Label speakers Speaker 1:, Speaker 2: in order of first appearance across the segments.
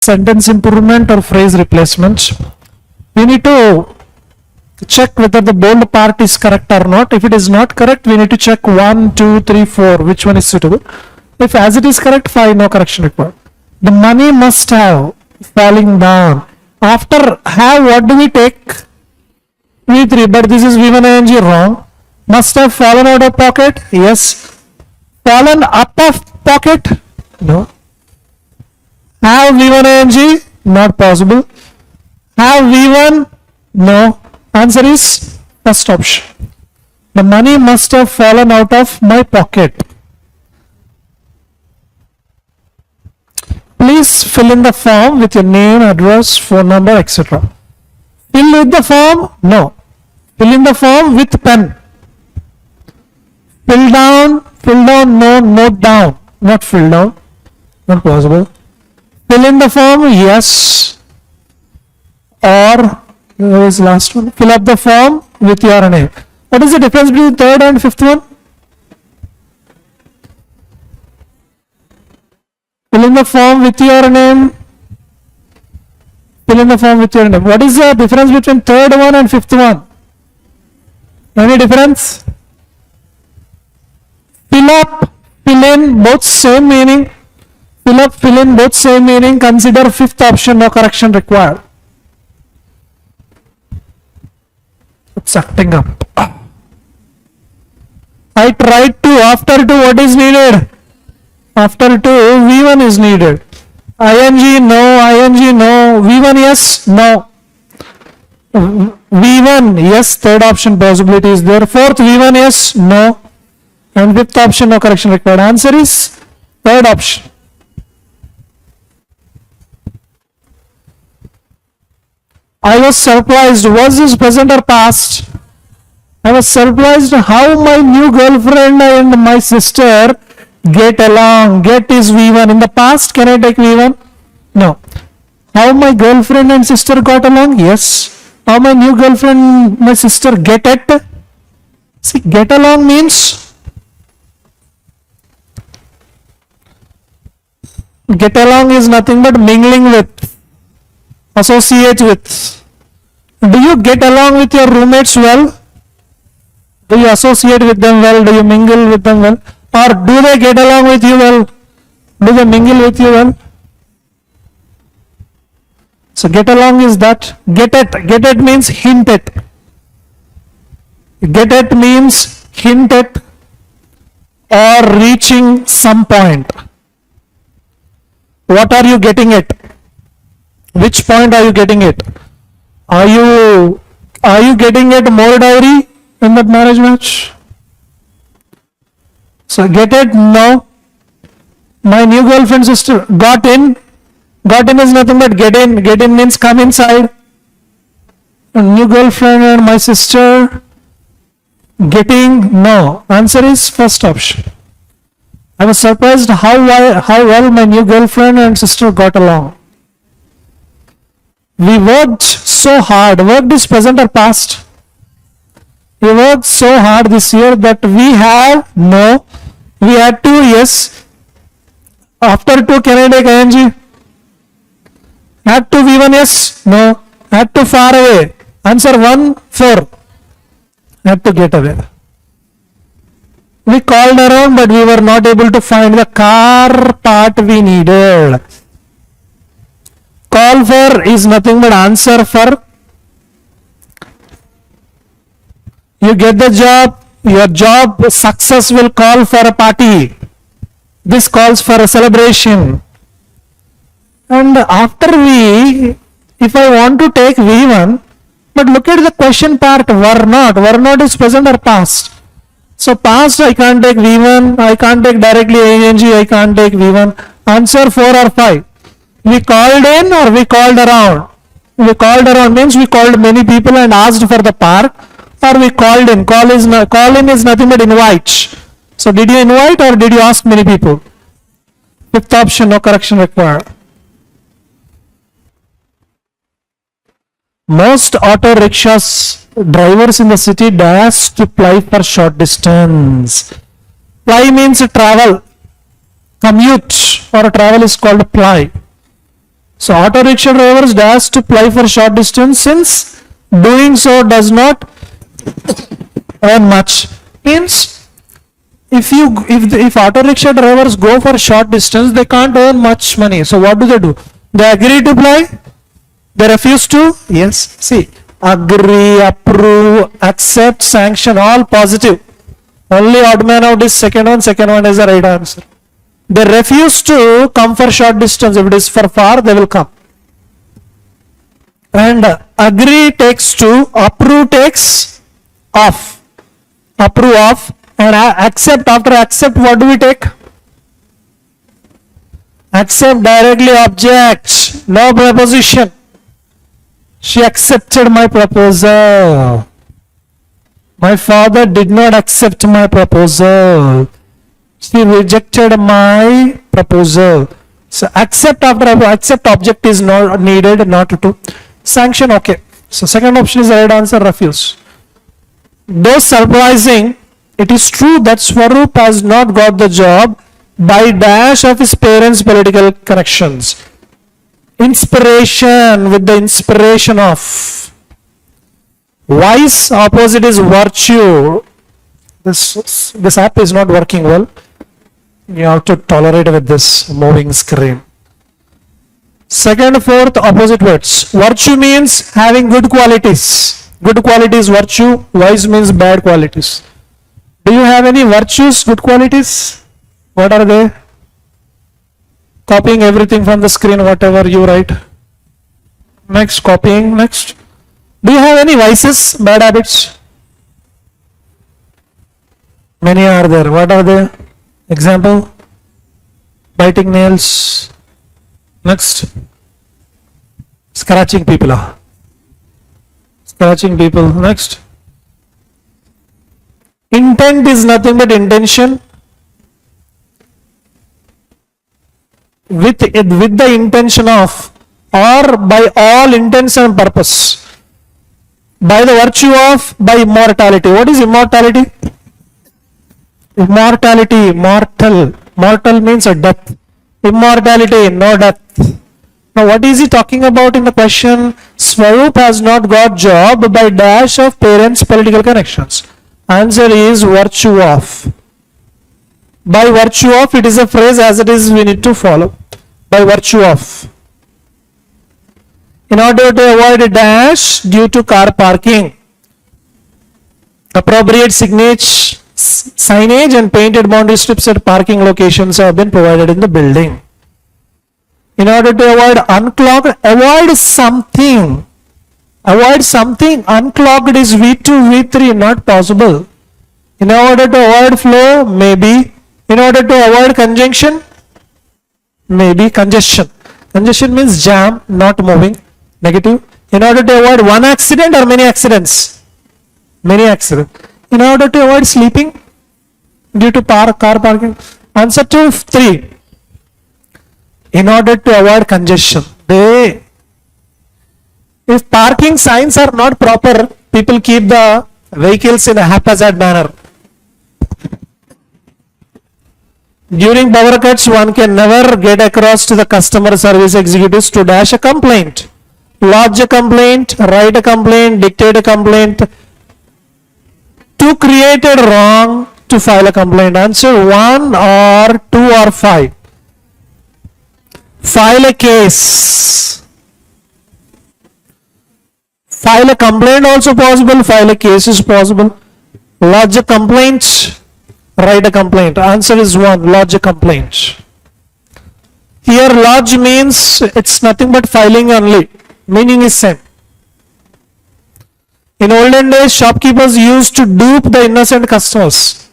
Speaker 1: sentence improvement or phrase replacement. We need to check whether the bold part is correct or not. If it is not correct, we need to check 1, 2, 3, 4, which one is suitable. If as it is correct, fine, no correction required. The money must have falling down. After have, what do we take? V3, but this is V1 ing wrong. Must have fallen out of pocket? Yes. Fallen up of pocket? No. Have V1 ing? Not possible. Have V1? No. Answer is first option. The money must have fallen out of my pocket. Please fill in the form with your name, address, phone number, etc. Fill with the form? No. Fill in the form with pen. Fill down, no, note down. Not fill down. Not possible. Fill in the form? Yes. Or, where is the last one? Fill up the form with your name. What is the difference between third and fifth one? Fill in the form with your name. Fill in the form with your name. What is the difference between third one and fifth one? Any difference? Fill up, fill in, both same meaning. Fill up, fill in, both same meaning. Consider fifth option, no correction required. It's acting up. I tried to, after 2, what is needed? After 2, V1 is needed. ING, no. V1, yes, no. V1, yes, third option possibility is there. Fourth, V1, yes, no. And fifth option, no correction required. Answer is third option. I was surprised. Was this present or past? I was surprised how my new girlfriend and my sister get along. Get is V1. In the past, can I take V1? No. How my girlfriend and sister got along? Yes. How my new girlfriend, my sister get it? See, get along means get along is nothing but mingling with, associate with. Do you get along with your roommates well? Do you associate with them well? Do you mingle with them well? Or do they get along with you well? Do they mingle with you well? So get along is that. Get it means hint it. Get it means hint it or reaching some point. What are you getting at? Which point are you getting it? Are you getting at more dowry in that marriage match? So get it? No. My new girlfriend sister got in. Got in is nothing but get in. Get in means come inside. A new girlfriend and my sister getting? No. Answer is first option. I was surprised how well my new girlfriend and sister got along. We worked so hard. Worked is present or past? We worked so hard this year that we have? No. We had to? Yes. After 2, can I take ing? Had to V1, yes? No. Had to far away. Answer 1, 4. Had to get away. We called around, but we were not able to find the car part we needed. Call for is nothing but answer for. You get the job, your job success will call for a party. This calls for a celebration. And after if I want to take V1, but look at the question part, were not is present or past. So past I can't take V1, I can't take directly ing, I can't take V1. Answer 4 or 5. We called in or we called around? We called around means we called many people and asked for the park, or we called in. Call in is nothing but invite. So did you invite or did you ask many people? Fifth option, no correction required. Most auto rickshaws drivers in the city dash to ply for short distance. Ply means travel, commute, or travel is called ply. So auto rickshaw drivers dash to ply for short distance since doing so does not earn much. Means if auto rickshaw drivers go for short distance, they can't earn much money. So what do? They agree to ply. They refuse to. Yes. See, agree, approve, accept, sanction, all positive. Only odd man out is second one. Second one is the right answer. They refuse to come for short distance. If it is for far, they will come. And agree takes to, approve takes off. Approve off. And accept, after accept, what do we take? Accept directly object. No preposition. She accepted my proposal. My father did not accept my proposal. She rejected my proposal. So accept after accept object is not needed, not to. Sanction, okay. So second option is the right answer, refuse. Though surprising, it is true that Swaroop has not got the job by dash of his parents' political connections. Inspiration, with the inspiration of. Vice, opposite is virtue. This app is not working well. You have to tolerate with this moving screen. Second, fourth, opposite words. Virtue means having good qualities. Good qualities, virtue. Vice means bad qualities. Do you have any virtues, good qualities? What are they? Copying everything from the screen, whatever you write. Next, copying. Next. Do you have any vices, bad habits? Many are there. What are they? Example? Biting nails. Next. Scratching people. Scratching people. Next. Intent is nothing but intention. With the intention of, or by all intents and purpose. By the virtue of, by immortality. What is immortality? Immortality, mortal. Mortal means a death. Immortality, no death. Now what is he talking about in the question? Swaroop has not got job by dash of parents' political connections. Answer is virtue of. By virtue of, it is a phrase as it is we need to follow. By virtue of. In order to avoid a dash due to car parking, appropriate signage and painted boundary strips at parking locations have been provided in the building. In order to avoid unclogged, avoid something unclogged is V2, V3, not possible. In order to avoid flow, maybe. In order to avoid conjunction, maybe. Congestion. Congestion means jam, not moving. Negative. In order to avoid one accident or many accidents? Many accidents. In order to avoid sleeping due to car parking? Answer to 3. In order to avoid congestion. If parking signs are not proper, people keep the vehicles in a haphazard manner. During power cuts, one can never get across to the customer service executives to dash a complaint. Lodge a complaint, write a complaint, dictate a complaint. To create a wrong, to file a complaint. Answer 1 or 2 or 5. File a case. File a complaint also possible, file a case is possible. Lodge a complaint, write a complaint. Answer is 1, lodge a complaint. Here lodge means it's nothing but filing only. Meaning is same. In olden days, shopkeepers used to dupe the innocent customers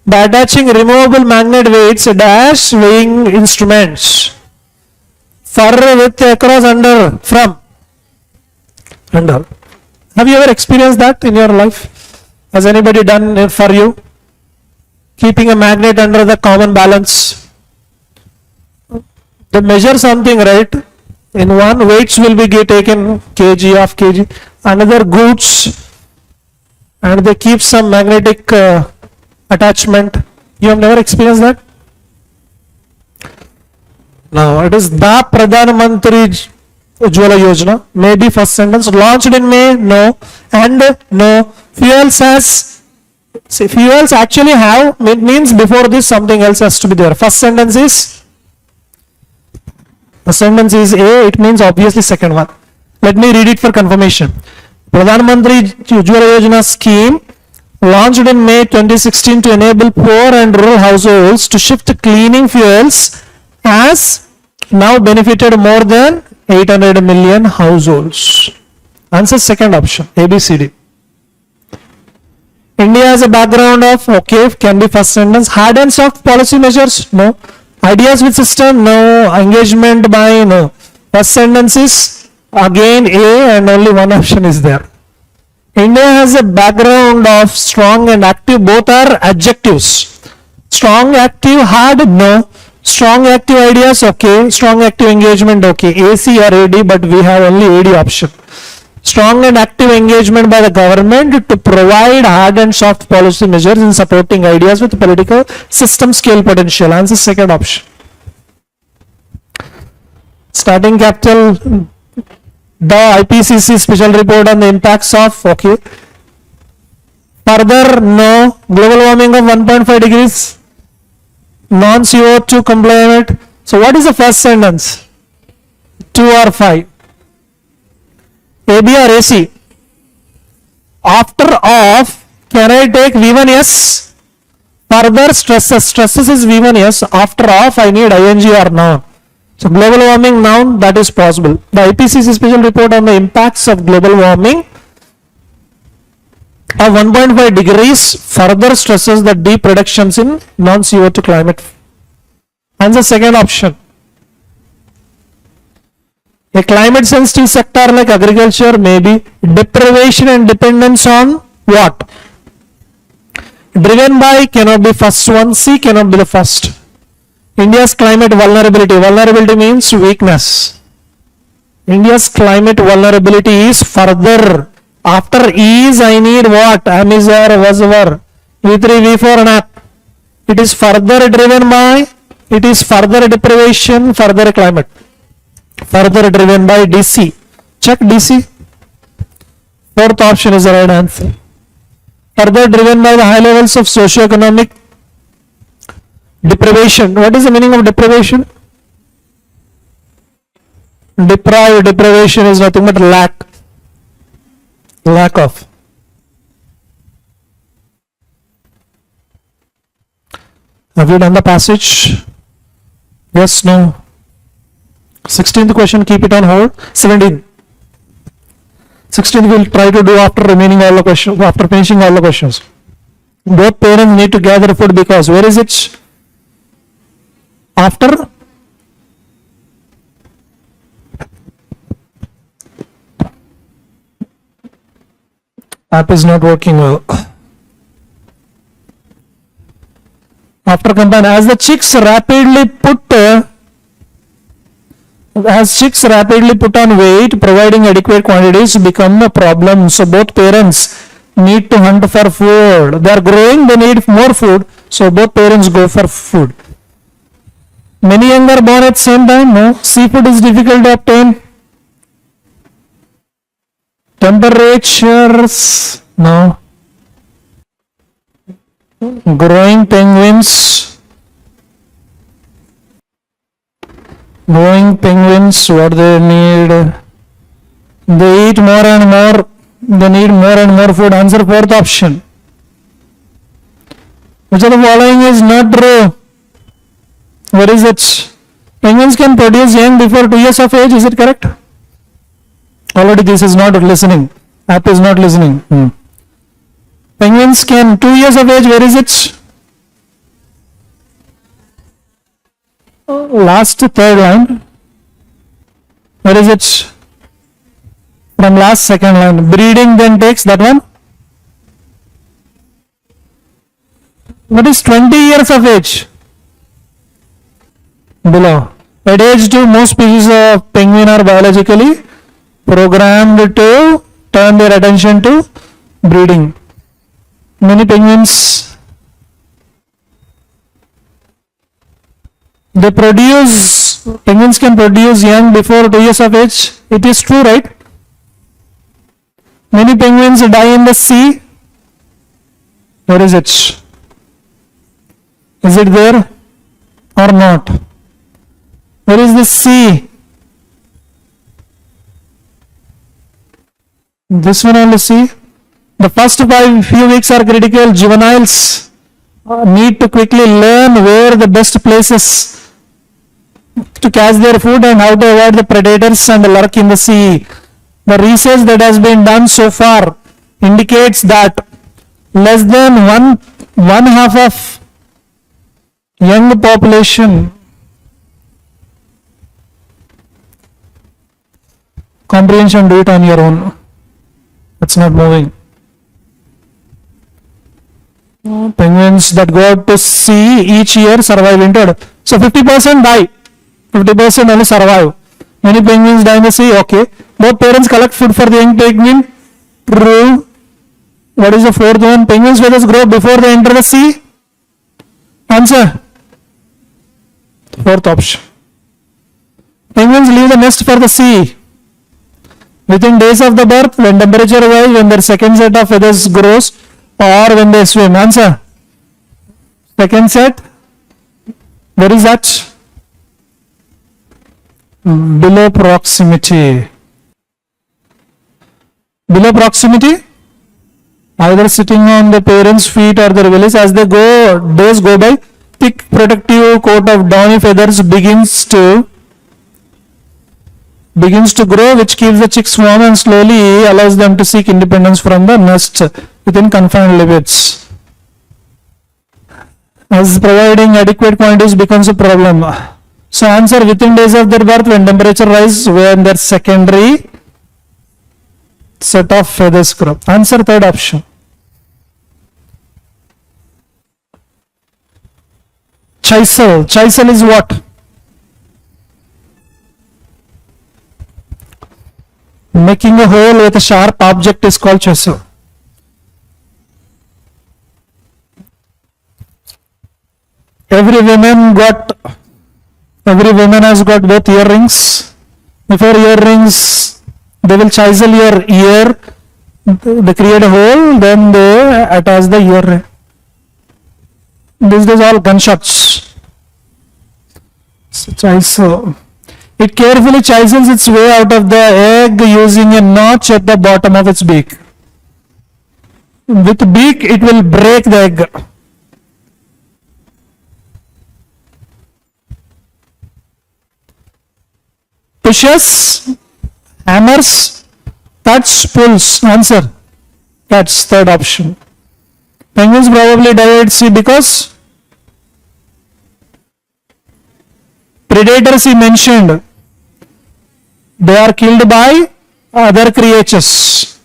Speaker 1: by attaching removable magnet weights, dash weighing instruments. For, with, across, under, from. Under. Have you ever experienced that in your life? Has anybody done it for you? Keeping a magnet under the common balance. They measure something, right? In one, weights will be taken kg of kg. Another goods, and they keep some magnetic attachment. You have never experienced that? Now it is the Pradhan Mantri Ujjwala Yojana. Maybe first sentence. Launched in May, no. And no. Fuels has, see, fuels actually have, it means before this something else has to be there. First sentence is A, it means obviously second one. Let me read it for confirmation. Pradhan Mantri Ujjwala Yojana scheme launched in May 2016 to enable poor and rural households to shift to cleaning fuels has now benefited more than 800 million households. Answer second option, A, B, C, D. India has a background of, okay, can be first sentence. Hard and soft policy measures, no. Ideas with system, no. Engagement by, no. First sentence is again A and only one option is there. India has a background of strong and active, both are adjectives. Strong, active, hard, no. Strong, active ideas, okay. Strong, active engagement, okay. AC or AD, but we have only AD option. Strong and active engagement by the government to provide hard and soft policy measures in supporting ideas with political system scale potential. Answer second option. Starting capital, the IPCC special report on the impacts of, okay. Further, no. Global warming of 1.5 degrees. Non-CO2 compliant. So what is the first sentence? 2 or 5? A, B or AC? After off, can I take V1? Yes. Further stresses. Stresses is V1, yes. After off, I need ing or noun. So global warming noun, that is possible. The IPCC special report on the impacts of global warming of 1.5 degrees further stresses the deep reductions in non-CO2 climate. Answer second option. A climate sensitive sector like agriculture may be deprivation and dependence on what? Driven by cannot be first one, C cannot be the first. India's climate vulnerability. Vulnerability means weakness. India's climate vulnerability is further. After is I need what? Am, is, or, was, were. V3, V4 and up. It is further driven by, it is further deprivation, further climate. Further driven by DC. Check DC. Fourth option is the right answer. Further driven by the high levels of socio-economic deprivation. What is the meaning of deprivation? Deprivation is nothing but lack. Lack of. Have you done the passage? Yes, no. 16th question, keep it on hold. 17th. 16th we'll try to do after remaining all the questions, after finishing all the questions. Both parents need to gather food because where is it? After app is not working well. After combine, as the chicks rapidly put on weight, providing adequate quantities become a problem. So both parents need to hunt for food. They are growing, they need more food. So both parents go for food. Many young are born at same time. No. Seafood is difficult to obtain. Temperatures. No. Growing penguins. Growing penguins, what they need? They eat more and more. They need more and more food. Answer fourth option. Which of the following is not true? Where is it? Penguins can produce young before 2 years of age. Is it correct? Already this is not listening. App is not listening. Penguins can 2 years of age. Where is it? Last third line. Where is it? From last second line. Breeding then takes that one. What is 20 years of age? Below. At age 2, most species of penguin are biologically programmed to turn their attention to breeding. Many penguins, They produce, penguins can produce young before 2 years of age. It is true, right? Many penguins die in the sea. Where is it? Is it there or not? Where is the sea? This one only see. The first few weeks are critical. Juveniles need to quickly learn where the best places to catch their food and how to avoid the predators and lurk in the sea. The research that has been done so far indicates that less than one half of young population comprehension. Do it on your own. It's not moving. Penguins that go out to sea each year survive winter. So 50% die. 50% only survive. Many penguins die in the sea. Okay. Both parents collect food for the young penguin. True. What is the fourth one? Penguins' feathers grow before they enter the sea. Answer. Fourth option. Penguins leave the nest for the sea within days of the birth, when temperature rise, when their second set of feathers grows, or when they swim. Answer. Second set. Where is that? Below proximity. Below proximity, either sitting on the parents' feet or their bellies. As they go, days go by, thick protective coat of downy feathers begins to grow, which keeps the chicks warm and slowly allows them to seek independence from the nest within confined limits. As providing adequate quantities becomes a problem. So answer, within days of their birth, when temperature rises, when their secondary set of feathers grow. Answer, third option. Chisel. Chisel is what? Making a hole with a sharp object is called chisel. Every woman has got both earrings. Before earrings, they will chisel your ear. They create a hole, then they attach the earring. These days all gunshots. Chisel. It carefully chisels its way out of the egg using a notch at the bottom of its beak. With beak, it will break the egg. Pushes, hammers, cuts, pulls. Answer. Cuts, third option. Penguins probably die at sea because predators he mentioned. They are killed by other creatures.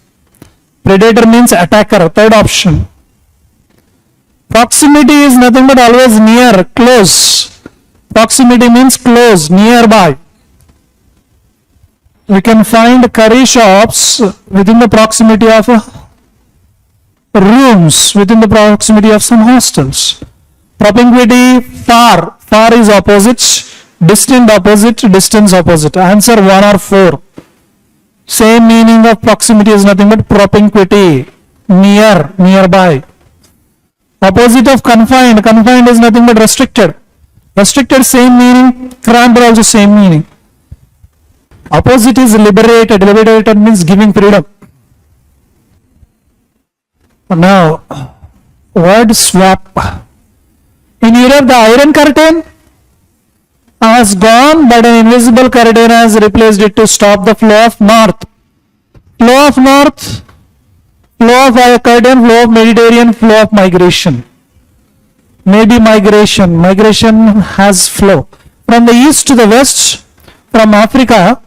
Speaker 1: Predator means attacker, third option. Proximity is nothing but always near, close. Proximity means close, nearby. We can find curry shops within the proximity of rooms, within the proximity of some hostels. Propinquity, far. Far is opposite. Distant opposite, distance opposite. Answer 1 or 4. Same meaning of proximity is nothing but propinquity, near, nearby. Opposite of confined. Confined is nothing but restricted. Restricted, same meaning. Cramped also same meaning. Opposite is liberated. Liberated means giving freedom. Now, word swap. In Europe, the Iron Curtain has gone, but an invisible curtain has replaced it to stop the flow of north. Flow of north, flow of a curtain, flow of Mediterranean, flow of migration. Maybe migration. Migration has flow. From the east to the west, from Africa,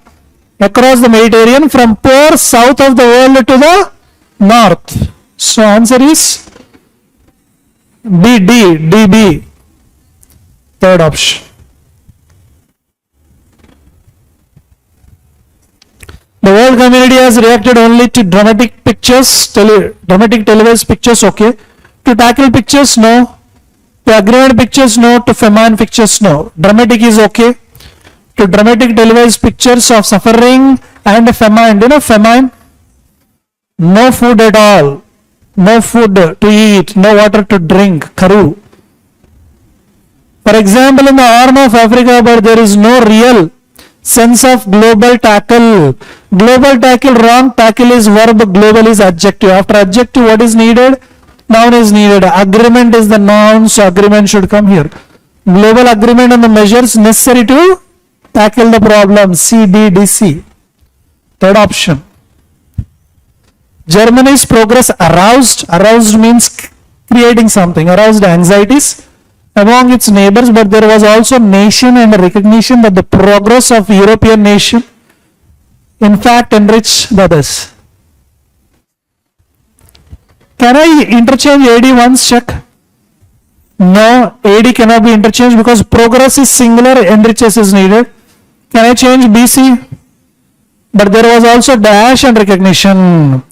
Speaker 1: across the Mediterranean, from poor south of the world to the north. So answer is DB. Third option. The world community has reacted only to dramatic televised pictures, okay. To tackle pictures, no. To agreement pictures, no. To famine pictures, no. Dramatic is okay. To dramatic televised pictures of suffering and famine. Do you know famine? No food at all. No food to eat. No water to drink. Karu. For example, in the Horn of Africa, but there is no real sense of global tackle. Global tackle, wrong. Tackle is verb. Global is adjective. After adjective, what is needed? Noun is needed. Agreement is the noun, so agreement should come here. Global agreement on the measures necessary to tackle the problem. C, D, D, C. Third option. Germany's progress aroused. Aroused means creating something. Aroused anxieties among its neighbors, but there was also nation and recognition that the progress of European nation in fact enriched the others. Can I interchange AD once? Check. No, AD cannot be interchanged because progress is singular, enriches is needed. Can I change BC? But there was also dash and recognition.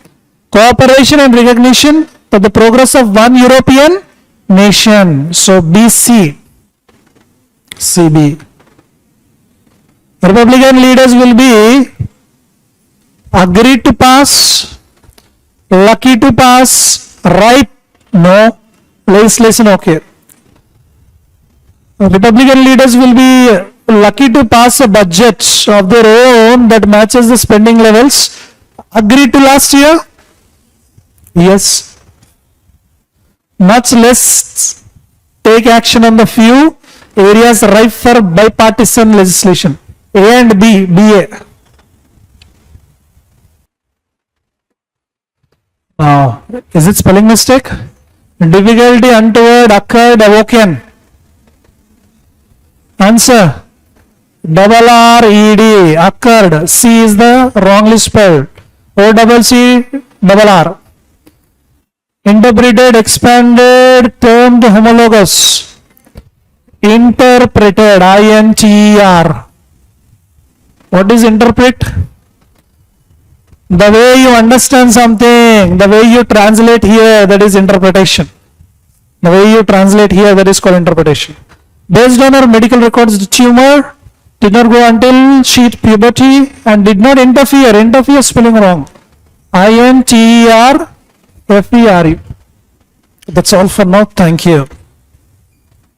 Speaker 1: Cooperation and recognition that the progress of one European nation. So BC. CB. Republican leaders will be agreed to pass, lucky to pass, ripe, no, legislation, okay. Republican leaders will be lucky to pass a budget of their own that matches the spending levels. Agreed to last year? Yes. Much less take action on the few areas ripe for bipartisan legislation. A and B, BA. Now, is it spelling mistake? Difficulty untoward occurred awoken. Answer. Double R E D occurred. C is the wrongly spelled. O double C double R. Interpreted, expanded, termed homologous. Interpreted, INTER. What is interpret? The way you understand something, the way you translate here, that is interpretation. The way you translate here, that is called interpretation. Based on her medical records, the tumor did not go until she hit puberty and did not interfere. Interfere spelling wrong. INTERFERE. That's all for now. Thank you.